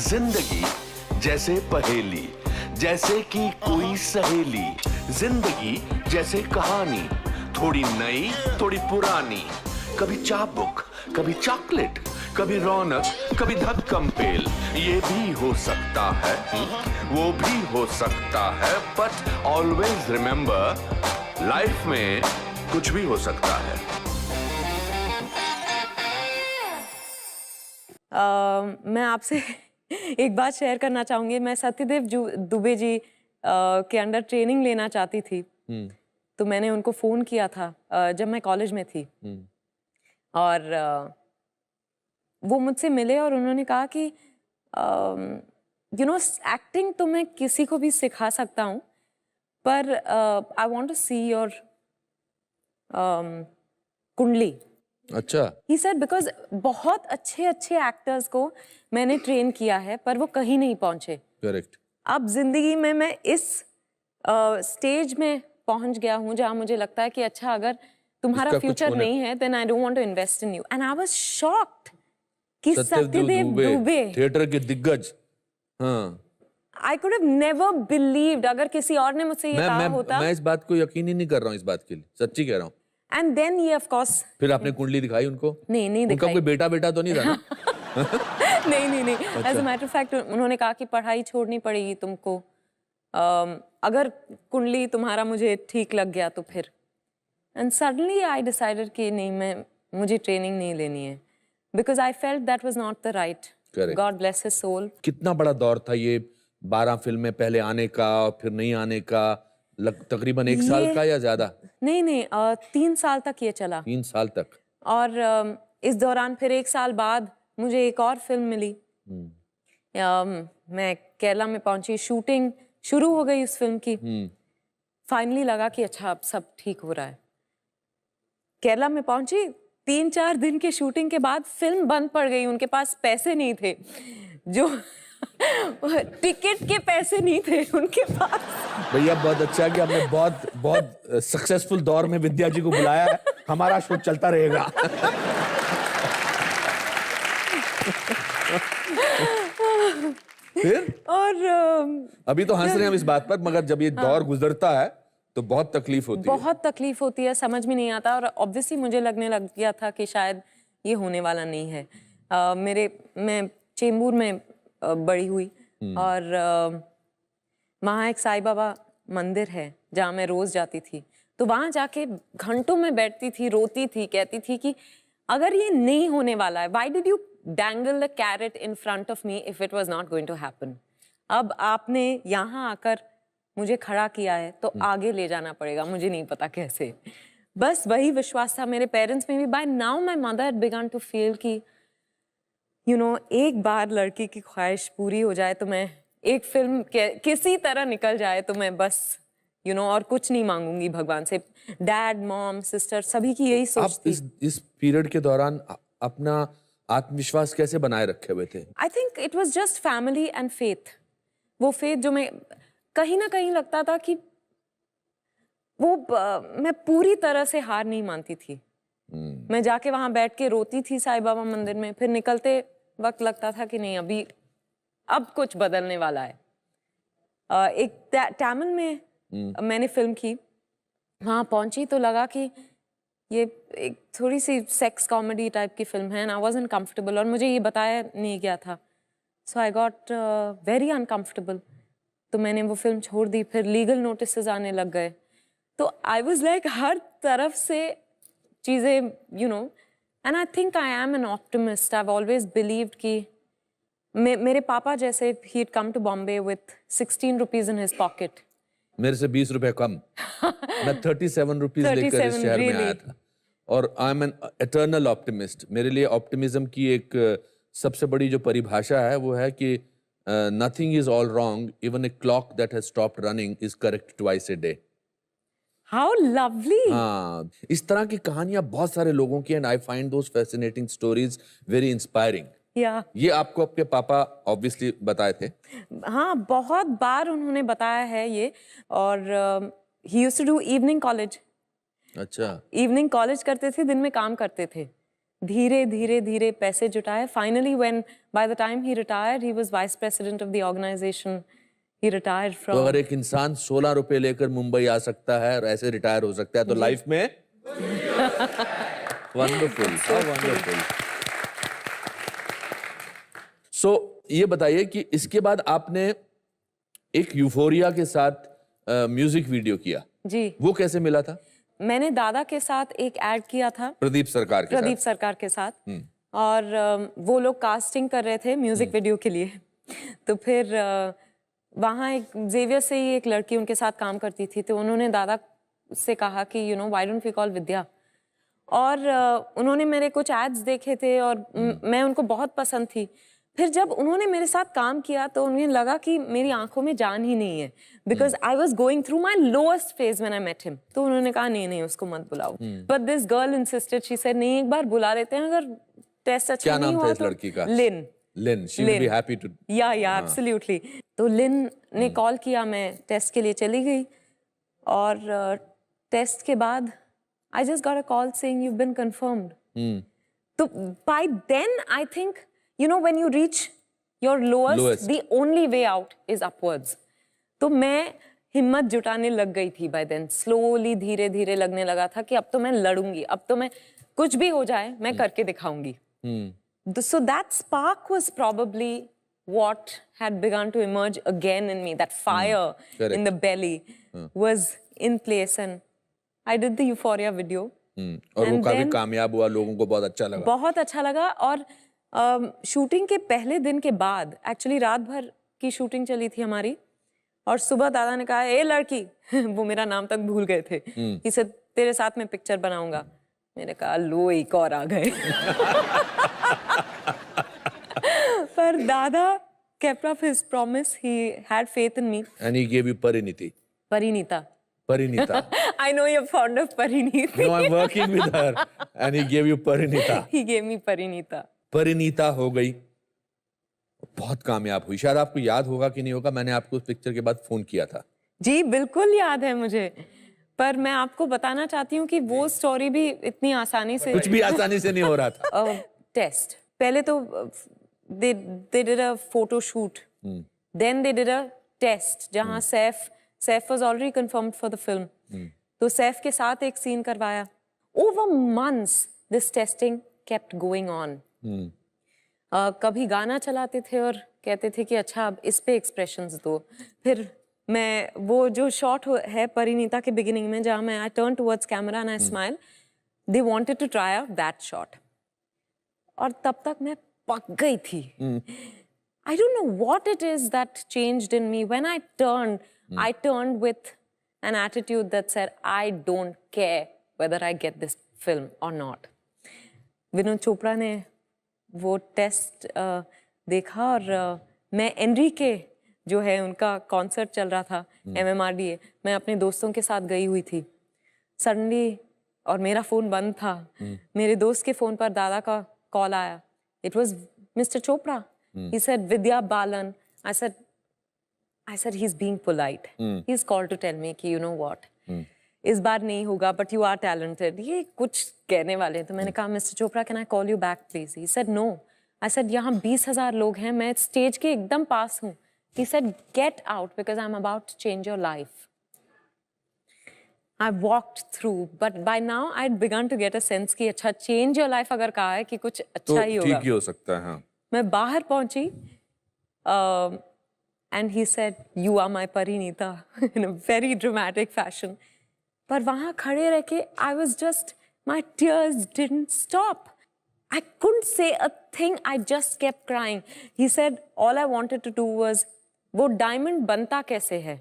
जिंदगी जैसे पहेली, जैसे कि कोई सहेली। जिंदगी जैसे कहानी, थोड़ी नई थोड़ी पुरानी। कभी चाबुक, कभी चॉकलेट, कभी रौनक, कभी धक्कम पेल। ये भी हो सकता है, वो भी हो सकता है, बट ऑलवेज रिमेंबर, लाइफ में कुछ भी हो सकता है। मैं आपसे एक बात शेयर करना चाहूंगी। मैं सत्यदेव दुबे जी के अंडर ट्रेनिंग लेना चाहती थी। तो मैंने उनको फोन किया था जब मैं कॉलेज में थी। और वो मुझसे मिले और उन्होंने कहा कि एक्टिंग तो मैं किसी को भी सिखा सकता हूँ, पर I want to see your kundli. अच्छा। ही सेड बिकॉज बहुत अच्छे अच्छे एक्टर्स को मैंने ट्रेन किया है, पर वो कहीं नहीं पहुंचे। करेक्ट। अब जिंदगी में मैं इस स्टेज में पहुंच गया हूं जहां मुझे लगता है कि अच्छा, अगर तुम्हारा फ्यूचर नहीं है, then I don't want to invest in you. And I was shocked कि सत्यदेव दुबे थिएटर के दिग्गज। हाँ, I could have never believed, अगर किसी और ने मुझसे ये कहा होता। मैं इस बात को यकीन ही नहीं कर रहा हूँ, इस बात के लिए सच्ची कह रहा हूँ। एंड देन ये ऑफ कोर्स। फिर आपने कुंडली दिखाई उनको? नहीं उनका दिखाई। कोई बेटा तो नहीं था ना? नहीं। अच्छा। As a matter of fact उन्होंने कहा कि पढ़ाई छोड़नी पड़ेगी तुमको, अगर कुंडली तुम्हारा मुझे ठीक लग गया तो फिर। एंड सडनली आई डिसाइडेड कि नहीं, मुझे ट्रेनिंग नहीं लेनी है, because I felt that was not the right. God bless his soul. कितना बड़ा दौर था ये, 12 फिल्में पहले आने का, फिर नहीं आने का, तकरीबन 1 साल का या ज्यादा? नहीं 3 साल तक ये चला। 3 साल तक। और इस दौरान फिर 1 साल बाद मुझे एक और फिल्म मिली। मैं केरला में पहुंची, शूटिंग शुरू हो गई उस फिल्म की। फाइनली लगा कि अच्छा, अब सब ठीक हो रहा है। केरला में पहुंची, 3-4 दिन के शूटिंग के बाद फिल्म बंद पड़ गई। उनके पास पैसे नहीं थे, जो टिकट के पैसे नहीं थे उनके पास। भैया बहुत अच्छा है कि हमने बहुत सक्सेसफुल दौर में विद्या जी को बुलाया है। हमारा शो चलता रहेगा। फिर और अभी तो हंस रहे हैं हम इस बात पर, मगर जब ये दौर गुजरता है तो बहुत तकलीफ होती है। बहुत तकलीफ होती है, समझ में नहीं आता। और ऑब्वियसली मुझे लगने लग गया था कि शायद ये होने वाला नहीं है। मैं चेंबूर में बड़ी हुई, और वहाँ एक साईं बाबा मंदिर है जहाँ मैं रोज जाती थी। तो वहाँ जाके घंटों में बैठती थी, रोती थी, कहती थी कि अगर ये नहीं होने वाला है, why did you dangle the carrot in front of me if it was not going to happen. अब आपने यहाँ आकर मुझे खड़ा किया है तो आगे ले जाना पड़ेगा, मुझे नहीं पता कैसे। बस वही विश्वास था मेरे पेरेंट्स में भी। By now my mother had begun to feel कि एक बार लड़की की ख्वाहिश पूरी हो जाए तो मैं, एक फिल्म किसी तरह निकल जाए तो मैं बस और कुछ नहीं मांगूंगी भगवान से। डैड, मॉम, सिस्टर, सभी की यही सोच थी। इस पीरियड के दौरान अपना आत्मविश्वास कैसे बनाए रखे हुए थे? I think it was just family and faith. वो फेथ जो मैं कहीं ना कहीं लगता था कि वो मैं पूरी तरह से हार नहीं मानती थी। मैं जाके वहां बैठ के रोती थी साईं बाबा मंदिर में, फिर निकलते वक्त लगता था कि नहीं, अब कुछ बदलने वाला है। एक तमिल में मैंने फिल्म की, वहां पहुंची तो लगा कि ये एक थोड़ी सी सेक्स कॉमेडी टाइप की फिल्म है, एंड आई वाज़न्ट कंफर्टेबल, और मुझे ये बताया नहीं गया था। सो आई गॉट वेरी अनकंफर्टेबल। तो मैंने वो फिल्म छोड़ दी। फिर लीगल नोटिसेस आने लग गए। तो आई वाज लाइक हर तरफ से चीज़ें and I think I am an optimist. I have always believed कि मेरे पापा जैसे, he had come to Bombay with 16 rupees in his pocket. मेरे से 20 रुपए कम। मैं 37 रुपीज लेकर इस शहर में आया था। और I am an eternal optimist. मेरे लिए ऑप्टिमिज्म की एक सबसे बड़ी जो परिभाषा है वो है कि nothing is all wrong, even a clock that has stopped running is correct twice a day. How lovely! हाँ, इस तरह की कहानियां बहुत सारे लोगों की, and I find those fascinating stories very inspiring. Yeah. ये आपको आपके पापा obviously बताए थे? हाँ, बहुत बार उन्होंने बताया है ये। और he used to do evening college. अच्छा। इवनिंग कॉलेज करते थे, दिन में काम करते थे। धीरे धीरे धीरे पैसे जुटाए. Finally, when by the time he retired, he was vice president of the organization. He retired तो from. अगर एक इंसान 16 रुपए लेकर मुंबई आ सकता है और ऐसे रिटायर हो सकता है तो लाइफ में वंडरफुल, वंडरफुल. सो ये बताइए कि इसके बाद आपने एक यूफोरिया के साथ म्यूजिक वीडियो किया. जी. वो कैसे मिला था? मैंने दादा के साथ एक ऐड किया था. प्रदीप सरकार के प्रदीप साथ. सरकार के साथ. और वो लोग कास्टिंग कर रहे थे म्यूजिक वीडियो के लिए. तो फिर वहाँ एक जेवियर से ही एक लड़की उनके साथ काम करती थी. तो उन्होंने दादा से कहा कि you know why don't we call Vidya. और उन्होंने मेरे कुछ एड्स देखे थे और मैं उनको बहुत पसंद थी. फिर जब उन्होंने मेरे साथ काम किया तो उन्हें लगा कि मेरी आंखों में जान ही नहीं है. Because I was going through my lowest phase when I met him. तो उन्होंने कहा नहीं नहीं उसको मत बुलाओ. But this girl insisted. She said नहीं एक बार बुला लेते हैं, अगर टेस्ट अच्छा नहीं हुआ तो. क्या नाम था इस लड़की का? Lin. Lin. She will be happy too. Yeah absolutely. तो लिन ने कॉल किया, मैं टेस्ट के लिए चली गई और टेस्ट के बाद I just got a call saying you been confirmed. तो bye then I think you know when you reach your lowest, the only way out is upwards. तो मैं हिम्मत जुटाने लग गई थी by then. slowly धीरे धीरे लगने लगा था कि अब तो मैं लड़ूंगी, अब तो मैं कुछ भी हो जाए मैं करके दिखाऊंगी. So that spark was probably what had begun to emerge again in me. That fire in the belly was in place and I did the Euphoria video. और वो काफी कामयाब हुआ, लोगों को बहुत अच्छा लगा. बहुत अच्छा लगा. और शूटिंग के पहले दिन के बाद एक्चुअली रात भर की शूटिंग चली थी हमारी और सुबह दादा ने कहा ए लड़की वो मेरा नाम तक भूल गए थे. इसे तेरे साथ में पिक्चर बनाऊंगा. मैंने कहा लो एक और आ गए. पर दादा kept up his promise. He had faith in me. And he gave you Pariniti. Parinita. Parinita. I know you're fond of Pariniti. No, I'm working with her and he gave you Parinita. He gave me Parinita. परिनीता हो गई, बहुत कामयाब हुई. शायद आपको याद होगा कि नहीं होगा, मैंने आपको उस पिक्चर के बाद फोन किया था. जी बिल्कुल याद है मुझे. पर मैं आपको बताना चाहती हूँ कि वो स्टोरी भी इतनी आसानी से कुछ भी आसानी से नहीं हो रहा था. टेस्ट पहले तो they did a photo shoot. Then they did a test जहाँ Saif was already confirmed for the film. तो सैफ के साथ एक सीन करवाया. Over months this testing kept going on. कभी गाना चलाते थे और कहते थे कि अच्छा अब इस पे एक्सप्रेशंस दो. फिर मैं वो जो शॉट है परिणीता के बिगिनिंग में जहाँ मैं I turn towards camera and I smile, they wanted to try out that shot. और तब तक मैं पक गई थी. I don't know what it is that changed in me. When I turned with an attitude that said I don't care whether I get this film or not. Vinod Chopra ने वो test देखा और मैं एनरिके जो है उनका कॉन्सर्ट चल रहा था MMRDA, मैं अपने दोस्तों के साथ गई हुई थी. सडनली और मेरा फोन बंद था. मेरे दोस्त के फोन पर दादा का कॉल आया. It was mister Chopra. He said Vidya Balan. I said he's being polite. He's called to tell me कि you know what, इस बार नहीं होगा but you are talented. ये कुछ कहने वाले हैं. तो मैंने कहा mister Chopra can I call you back please? He said no. I said यहाँ 20,000 लोग हैं, मैं स्टेज के एकदम पास हूँ. He said get out because I'm about to change your life. I walked through but by now I'd begun to get a sense कि अच्छा change your life अगर कहा है कि कुछ अच्छा ही होगा. ठीक ही हो सकता है. हाँ. मैं बाहर पहुंची and he said you are my Parinita in a very dramatic fashion. पर वहाँ खड़े रह के I was just, my tears didn't stop. I couldn't say a thing. I just kept crying. He said all I wanted to do was वो diamond बनता कैसे है,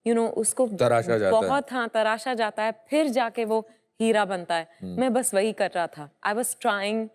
you know, उसको तराशा जाता बहुत हाँ तराशा जाता है, फिर जाके वो हीरा बनता है. मैं बस वही कर रहा था. I was trying,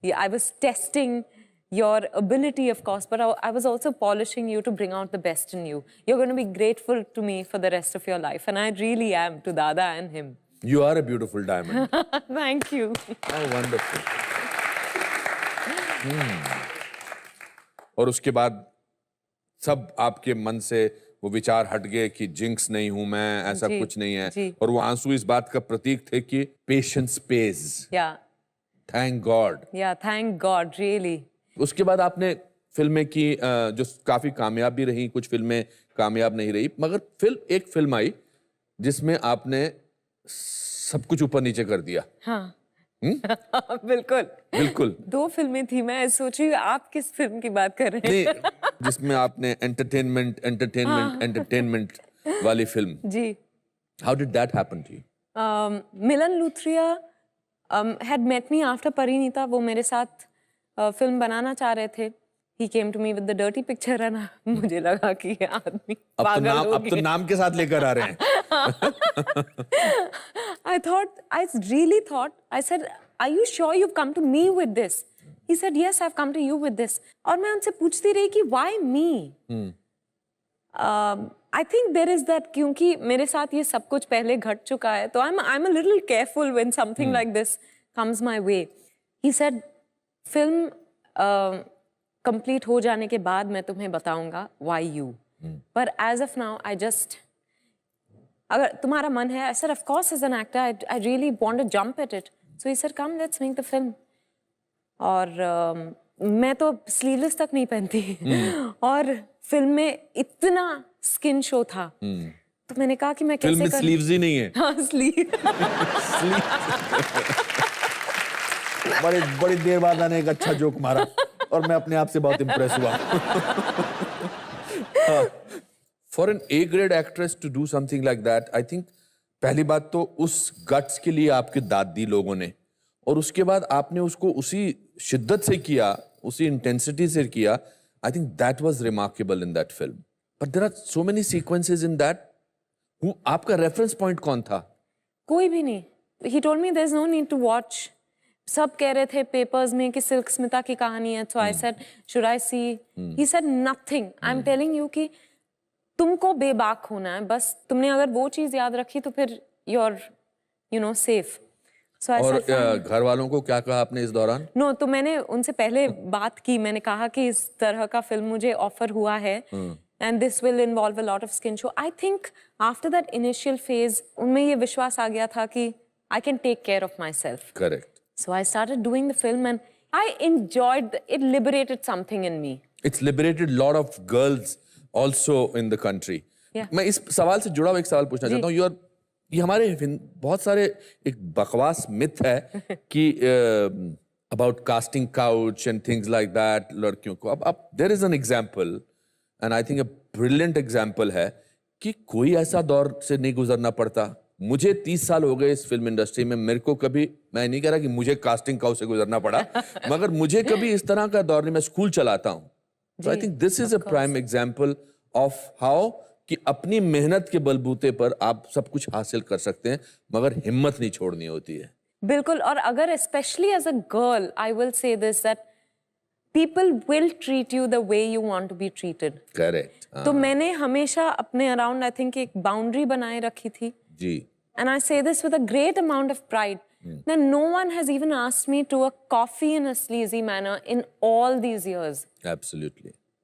I was testing your ability of course, but I was also polishing you to bring out the best in you. You're going to be grateful to me for the rest of your life and I really am, to Dada and him. You are a beautiful diamond. Thank you. Oh, wonderful. और उसके बाद सब आपके मन से वो विचार हट गए कि जिंक्स नहीं हूं मैं, ऐसा कुछ नहीं है. और वो आंसू इस बात का प्रतीक थे कि patience page. Yeah. Thank God. या थैंक गॉड रियली। उसके बाद आपने फिल्में की जो काफी कामयाब भी रही, कुछ फिल्में कामयाब नहीं रही, मगर एक फिल्म आई जिसमें आपने सब कुछ ऊपर नीचे कर दिया। हाँ बिल्कुल बिल्कुल। 2 फिल्में थी, मैं सोच रही हूँ आप किस फिल्म की बात कर रहे हैं। नहीं, जिसमें आपने एंटरटेनमेंट वाली फिल्म। जी। How did that happen to you? Milan Luthria had met me after Parineeta. वो मेरे साथ फिल्म बनाना चाह रहे थे। He came to me with the dirty picture and मुझे लगा कि ये आदमी पागल हो गया। अब तो नाम के साथ लेकर आ रहे हैं। I really thought, I said, are you sure you've come to me with this? He said, yes, I've come to you with this. और मैं उनसे पूछती रही कि why me? I think there is that, क्योंकि मेरे साथ ये सब कुछ पहले घट चुका है, तो I'm a little careful when something like this comes my way. He said, film complete हो जाने के बाद मैं तुम्हें बताऊंगा why you. पर as of now, I just, अगर तुम्हारा मन है, I said, of course, as an actor, I really want to jump at it. So he said, come, let's make the film. और मैं तो स्लीवलेस तक नहीं पहनती और फिल्म में इतना स्किन शो था, तो मैंने कहा कि मैं कैसे फिल्म में स्लीव्स ही नहीं है। हाँ, स्लीव। बड़ी देर बाद आने एक अच्छा जोक मारा और मैं अपने आप से बहुत इम्प्रेस हुआ। For an A grade actress to do something like that, I think पहली बात तो उस गट्स के लिए आपकी दाद दी लोगों ने, और उसके बाद आपने उसको उसी शिद्दत से किया, उसी इंटेंसिटी से किया। I think that was remarkable in that film. But there are so many sequences in that. आपका रेफरेंस पॉइंट कौन था? कोई भी नहीं। He told me there's no need to watch. सब कह रहे थे पेपर्स में कि सिल्क स्मिता की कहानी है, so I said, should I see? He said nothing. I'm telling you कि तुमको बेबाक होना है, बस तुमने अगर वो चीज याद रखी तो फिर you're, safe. So I और said, fine. घर वालों को क्या कहा आपने इस दौरान? No, तो मैंने उनसे पहले बात की, मैंने कहा कि इस तरह का फिल्म मुझे ऑफर हुआ है and this will involve a lot of skin show. I think after that initial phase, उनमें ये विश्वास आ गया था कि I can take care of myself. Correct. So I started doing the film and I enjoyed it. Liberated something in me. It's liberated a lot of girls also in the country. Yeah. मैं इस सवाल से जुड़ा हुआ एक सवाल पूछना चाहता हूँ। ये हमारे बहुत सारे एक बकवास मिथ है कि about casting couch and things like that लड़कियों को। अब there is an example and I think a brilliant example है कि कोई ऐसा दौर से नहीं गुजरना पड़ता। मुझे 30 साल हो गए इस फिल्म इंडस्ट्री में, मेरे को कभी, मैं नहीं कह रहा कि मुझे कास्टिंग काउच से गुजरना पड़ा, मगर मुझे कभी इस तरह का दौर नहीं। मैं स्कूल चलाता हूँ, तो I think this is a prime example of how कि अपनी मेहनत के बलबूते पर आप सब कुछ हासिल कर सकते हैं, मगर हिम्मत नहीं छोड़नी होती है। बिल्कुल। और अगर specially as a girl, I will say this that people will treat you the way you want to be treated. Correct. तो मैंने हमेशा अपने अराउंड आई थिंक एक बाउंड्री बनाए रखी थी जी। And I say this with a great amount of pride. That no one has even asked me to a coffee in a sleazy manner in all these years. Absolutely.